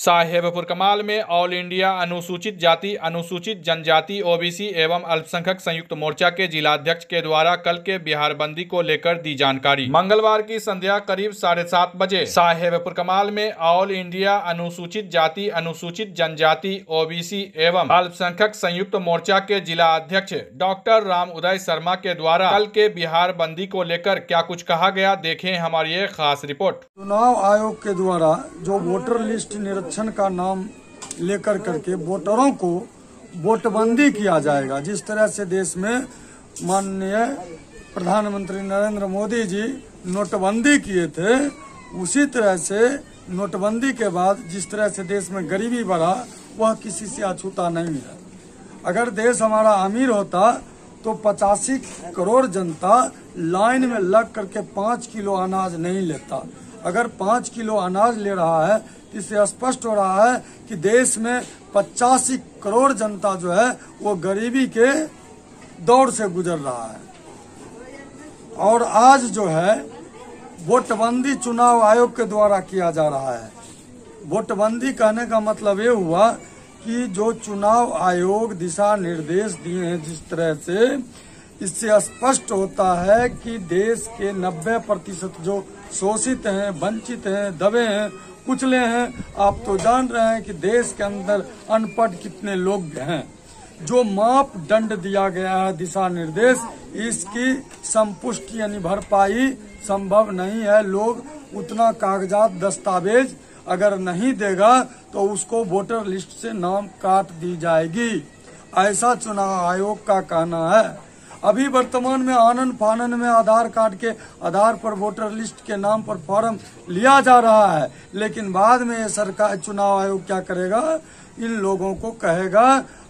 साहेबपुर कमाल में all India अनुसूचित जाति अनुसूचित जनजाति ओबीसी एवं अल्पसंख्यक संयुक्त मोर्चा के जिलाध्यक्ष के द्वारा कल के बिहार बंदी को लेकर दी जानकारी। मंगलवार की संध्या करीब 7:30 बजे साहेबपुर कमाल में ऑल इंडिया अनुसूचित जाति अनुसूचित जनजाति ओबीसी एवं अल्पसंख्यक संयुक्त मोर्चा के जिलाध्यक्ष डॉक्टर राम उदय शर्मा के द्वारा कल के बिहार बंदी को लेकर क्या कुछ कहा गया, देखें हमारी एक खास रिपोर्ट। चुनाव आयोग के द्वारा जो वोटर लिस्ट निरीक्षण का नाम लेकर करके वोटरों को वोटबंदी किया जाएगा, जिस तरह से देश में माननीय प्रधानमंत्री नरेंद्र मोदी जी नोटबंदी किए थे, उसी तरह से नोटबंदी के बाद जिस तरह से देश में गरीबी बढ़ा वह किसी से अछूता नहीं है। अगर देश हमारा अमीर होता तो 85 करोड़ जनता लाइन में लग करके 5 किलो अनाज नहीं लेता। अगर 5 किलो अनाज ले रहा है, इससे स्पष्ट हो रहा है कि देश में 85 करोड़ जनता जो है वो गरीबी के दौर से गुजर रहा है। और आज जो है वोटबंदी चुनाव आयोग के द्वारा किया जा रहा है। वोटबंदी कहने का मतलब ये हुआ कि जो चुनाव आयोग दिशा निर्देश दिए हैं जिस तरह से, इससे स्पष्ट होता है कि देश के 90% जो शोषित हैं, वंचित हैं, दबे हैं, कुचले हैं, आप तो जान रहे हैं कि देश के अंदर अनपढ़ कितने लोग हैं। जो मापदंड दिया गया है दिशा निर्देश, इसकी संपुष्टि यानी भरपाई संभव नहीं है। लोग उतना कागजात दस्तावेज अगर नहीं देगा तो उसको वोटर लिस्ट से नाम काट दी जाएगी, ऐसा चुनाव आयोग का कहना है। अभी वर्तमान में आनन फानन में आधार कार्ड के आधार पर वोटर लिस्ट के नाम पर फॉर्म लिया जा रहा है, लेकिन बाद में ये सरकार चुनाव आयोग क्या करेगा, इन लोगों को कहेगा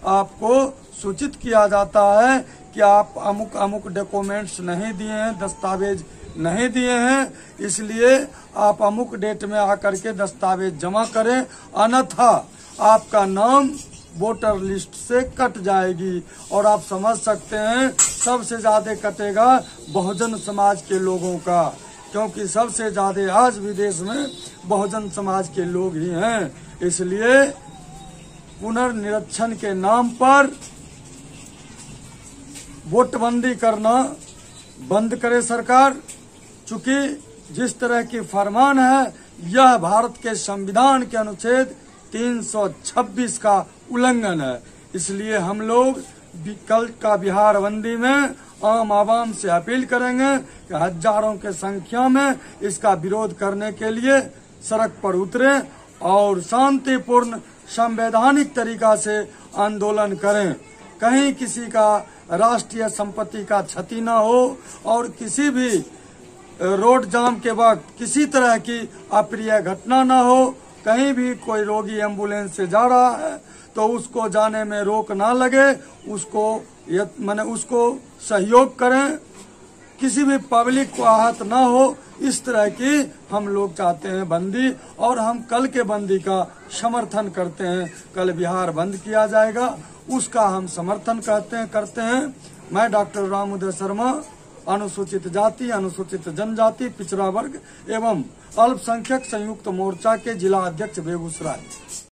आपको सूचित किया जाता है कि आप अमुक अमुक डॉक्यूमेंट्स नहीं दिए हैं, दस्तावेज नहीं दिए हैं, इसलिए आप अमुक डेट में आकर के दस्तावेज जमा करें, अन्यथा आपका नाम वोटर लिस्ट से कट जाएगी। और आप समझ सकते हैं सबसे ज्यादा कटेगा बहुजन समाज के लोगों का, क्योंकि सबसे ज्यादा आज विदेश में बहुजन समाज के लोग ही हैं। इसलिए पुनर्निरीक्षण के नाम पर वोटबंदी करना बंद करे सरकार, चूंकि जिस तरह की फरमान है यह भारत के संविधान के अनुच्छेद 326 का उल्लंघन है। इसलिए हम लोग कल का बिहार बंदी में आम आवाम से अपील करेंगे कि हजारों के संख्या में इसका विरोध करने के लिए सड़क पर उतरे और शांतिपूर्ण संवैधानिक तरीका से आंदोलन करें। कहीं किसी का राष्ट्रीय संपत्ति का क्षति न हो और किसी भी रोड जाम के वक्त किसी तरह की अप्रिय घटना न हो। कहीं भी कोई रोगी एम्बुलेंस से जा रहा है तो उसको जाने में रोक ना लगे, उसको सहयोग करें, किसी भी पब्लिक को आहत ना हो, इस तरह की हम लोग चाहते हैं बंदी। और हम कल के बंदी का समर्थन करते हैं। कल बिहार बंद किया जाएगा, उसका हम समर्थन करते हैं। मैं डॉक्टर राम उदय शर्मा, अनुसूचित जाति अनुसूचित जनजाति पिछड़ा वर्ग एवं अल्पसंख्यक संयुक्त मोर्चा के जिला अध्यक्ष बेगूसराय।